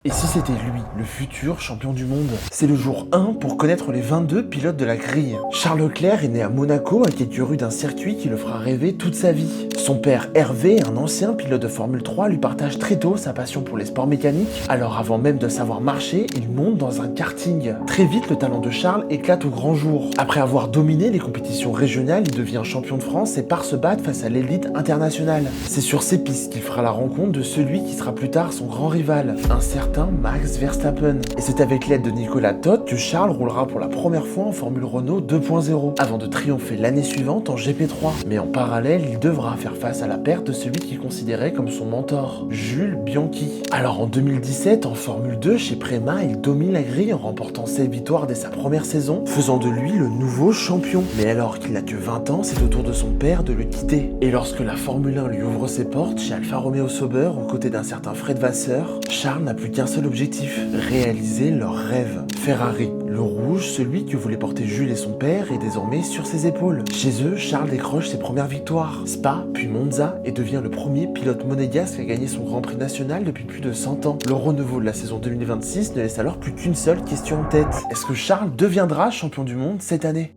Et si c'était lui, le futur champion du monde? C'est le jour 1 pour connaître les 22 pilotes de la grille. Charles Leclerc est né à Monaco, à quelques rues d'un circuit qui le fera rêver toute sa vie. Son père Hervé, un ancien pilote de Formule 3, lui partage très tôt sa passion pour les sports mécaniques. Alors avant même de savoir marcher, il monte dans un karting. Très vite, le talent de Charles éclate au grand jour. Après avoir dominé les compétitions régionales, il devient champion de France et part se battre face à l'élite internationale. C'est sur ces pistes qu'il fera la rencontre de celui qui sera plus tard son grand rival, un certain Max Verstappen. Et c'est avec l'aide de Nicolas Todt que Charles roulera pour la première fois en Formule Renault 2.0, avant de triompher l'année suivante en GP3. Mais en parallèle, il devra faire face à la perte de celui qu'il considérait comme son mentor, Jules Bianchi. Alors en 2017, en Formule 2, chez Prema, il domine la grille en remportant 7 victoires dès sa première saison, faisant de lui le nouveau champion. Mais alors qu'il n'a que 20 ans, c'est au tour de son père de le quitter. Et lorsque la Formule 1 lui ouvre ses portes chez Alfa Romeo Sauber, aux côtés d'un certain Fred Vasseur, Charles n'a plus qu'un seul objectif, réaliser leur rêve. Ferrari, le rouge, celui que voulaient porter Jules et son père, est désormais sur ses épaules. Chez eux, Charles décroche ses premières victoires, Spa, puis Monza, et devient le premier pilote monégasque à gagner son Grand Prix national depuis plus de 100 ans. Le renouveau de la saison 2026 ne laisse alors plus qu'une seule question en tête. Est-ce que Charles deviendra champion du monde cette année ?